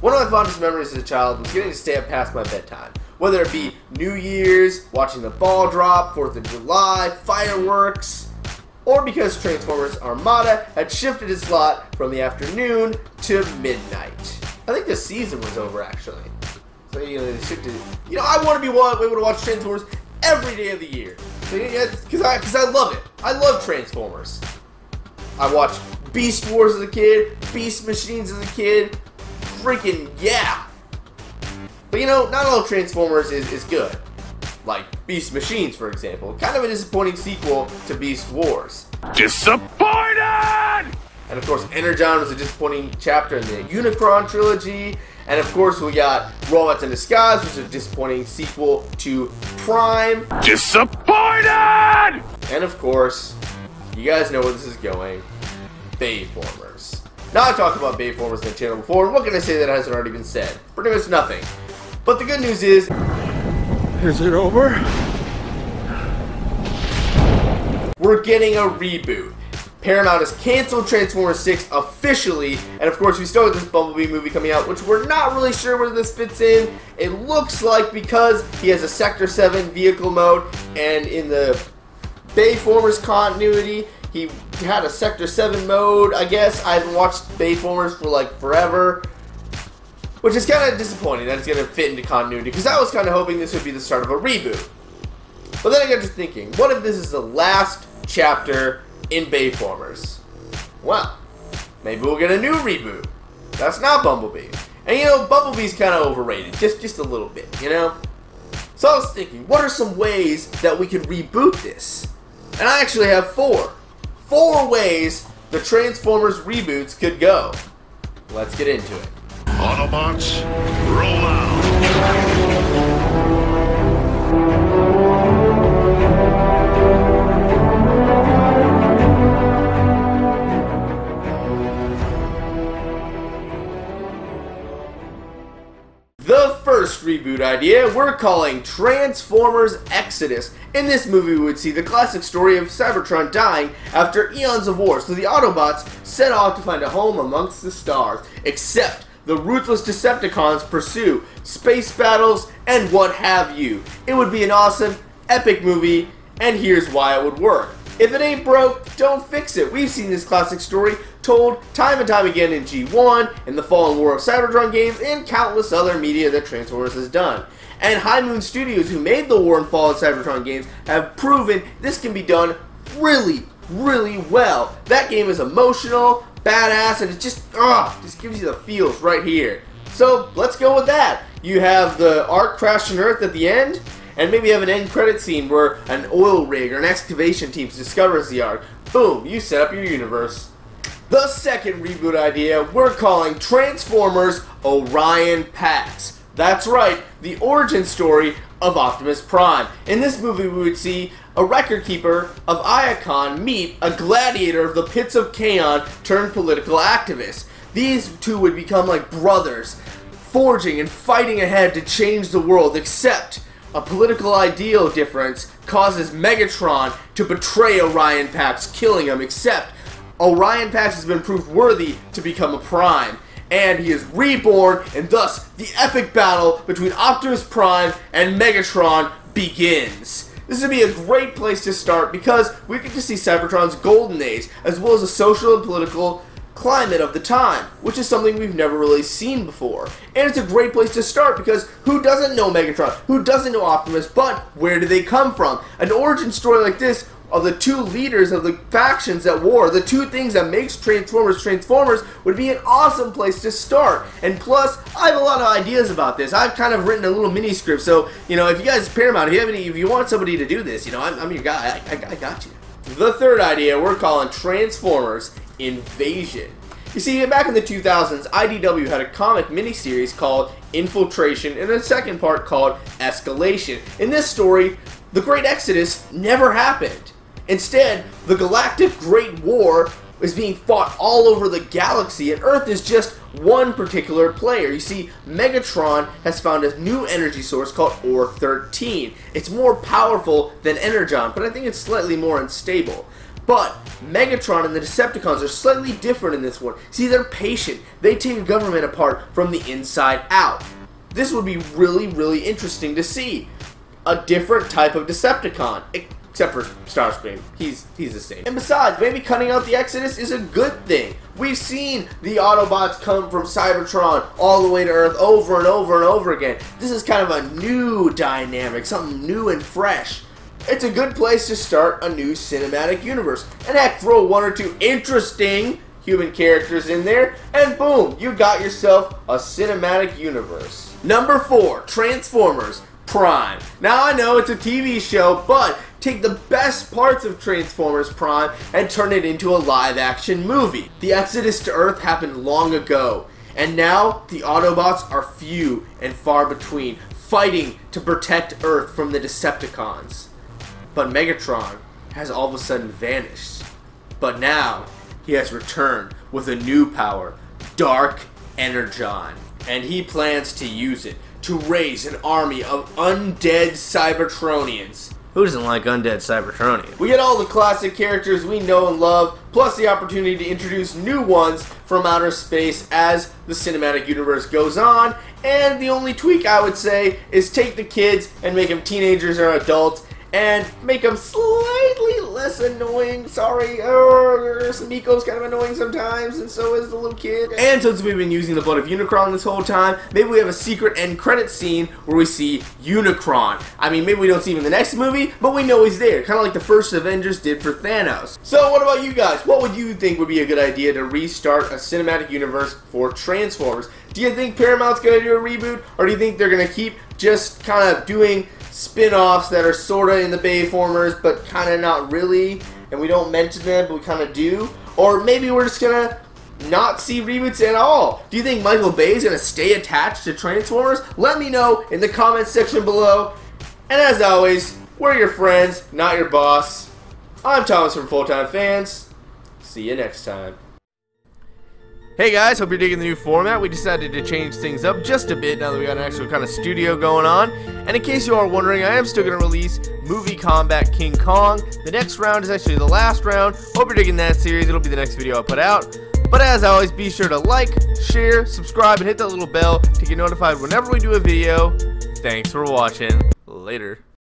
One of my fondest memories as a child was getting to stay up past my bedtime. Whether it be New Year's, watching the ball drop, 4th of July, fireworks, or because Transformers Armada had shifted its slot from the afternoon to midnight. I think the season was over, actually. So, they shifted. I want to be able to watch Transformers every day of the year. So, because I love it. I love Transformers. I watched Beast Wars as a kid, Beast Machines as a kid. Freaking yeah! But not all Transformers is good. Like Beast Machines, for example. Kind of a disappointing sequel to Beast Wars. Disappointed! And of course, Energon was a disappointing chapter in the Unicron trilogy. And of course, we got Robots in Disguise, which is a disappointing sequel to Prime. Disappointed! And of course, you guys know where this is going. Bayformers. Now, I talked about Bayformers on the channel before, and what can I say that hasn't already been said? Pretty much nothing. But the good news is it over? We're getting a reboot. Paramount has canceled Transformers 6 officially, and of course we still have this Bumblebee movie coming out, which we're not really sure where this fits in. It looks like because he has a Sector 7 vehicle mode, and in the Bayformers continuity, he had a Sector 7 mode, I guess. I haven't watched Bayformers for like forever, which is kind of disappointing that it's going to fit into continuity, because I was kind of hoping this would be the start of a reboot. But then I got to thinking, what if this is the last chapter in Bayformers? Well, maybe we'll get a new reboot. That's not Bumblebee. And Bumblebee's kind of overrated, just a little bit, So I was thinking, what are some ways that we could reboot this? And I actually have four. 4 ways the Transformers reboots could go. Let's get into it. Autobots, roll out! The first reboot idea we're calling Transformers Exodus. In this movie, we would see the classic story of Cybertron dying after eons of war, so the Autobots set off to find a home amongst the stars. Except the ruthless Decepticons pursue space battles and what have you. It would be an awesome, epic movie, and here's why it would work. If it ain't broke, don't fix it. We've seen this classic story told time and time again in G1, in the Fallen War of Cybertron games, and countless other media that Transformers has done. And High Moon Studios, who made the War and Fall of Cybertron games, have proven this can be done really, really well. That game is emotional, badass, and it just gives you the feels right here. So let's go with that. You have the Ark crash on Earth at the end, and maybe have an end credit scene where an oil rig or an excavation team discovers the Ark. Boom, you set up your universe. The second reboot idea we're calling Transformers Orion Pax. That's right, the origin story of Optimus Prime. In this movie, we would see a record keeper of Iacon meet a gladiator of the pits of Kaon turned political activist. These two would become like brothers, forging and fighting ahead to change the world, except a political ideal difference causes Megatron to betray Orion Pax, killing him, except Orion Pax has been proved worthy to become a Prime, and he is reborn, and thus the epic battle between Optimus Prime and Megatron begins. This would be a great place to start because we get to see Cybertron's golden age, as well as the social and political climate of the time, which is something we've never really seen before. And it's a great place to start because who doesn't know Megatron? Who doesn't know Optimus? But where do they come from? An origin story like this of the two leaders of the factions at war, the two things that makes Transformers would be an awesome place to start. And plus, I have a lot of ideas about this. I've kind of written a little mini script, so if you guys Paramount, if you want somebody to do this, I'm your guy. I got you. The third idea we're calling Transformers Invasion. You see, back in the 2000s, IDW had a comic miniseries called Infiltration and a second part called Escalation. In this story, the Great Exodus never happened. Instead, the Galactic Great War is being fought all over the galaxy, and Earth is just one particular player. You see, Megatron has found a new energy source called Or-13. It's more powerful than Energon, but I think it's slightly more unstable. But Megatron and the Decepticons are slightly different in this one. See, they're patient. They take a government apart from the inside out. This would be really, really interesting to see. A different type of Decepticon. Except for Starscream. He's the same. And besides, maybe cutting out the Exodus is a good thing. We've seen the Autobots come from Cybertron all the way to Earth over and over and over again. This is kind of a new dynamic, something new and fresh. It's a good place to start a new cinematic universe. And heck, throw one or two interesting human characters in there, and boom, you got yourself a cinematic universe. Number 4, Transformers Prime. Now I know it's a TV show, but take the best parts of Transformers Prime and turn it into a live-action movie. The Exodus to Earth happened long ago, and now the Autobots are few and far between, fighting to protect Earth from the Decepticons. But Megatron has all of a sudden vanished. But now, he has returned with a new power, Dark Energon, and he plans to use it to raise an army of undead Cybertronians. Who doesn't like undead Cybertronians? We get all the classic characters we know and love, plus the opportunity to introduce new ones from outer space as the cinematic universe goes on, and the only tweak I would say is take the kids and make them teenagers or adults, and make them slightly less annoying. Sorry, Miko's kind of annoying sometimes, and so is the little kid. And since we've been using the blood of Unicron this whole time, maybe we have a secret end credit scene where we see Unicron. I mean, maybe we don't see him in the next movie, but we know he's there, kind of like the first Avengers did for Thanos. So what about you guys? What would you think would be a good idea to restart a cinematic universe for Transformers? Do you think Paramount's going to do a reboot, or do you think they're going to keep just kind of doing spin-offs that are sort of in the Bayformers but kind of not really, and we don't mention them but we kind of do? Or maybe we're just gonna not see reboots at all. Do you think Michael Bay is gonna stay attached to Transformers? Let me know in the comments section below. And as always, we're your friends, not your boss. I'm Thomas from Full Time Fans. See you next time. Hey guys, hope you're digging the new format. We decided to change things up just a bit now that we got an actual kind of studio going on. And in case you are wondering, I am still going to release Movie Combat King Kong. The next round is actually the last round. Hope you're digging that series. It'll be the next video I put out. But as always, be sure to like, share, subscribe, and hit that little bell to get notified whenever we do a video. Thanks for watching. Later.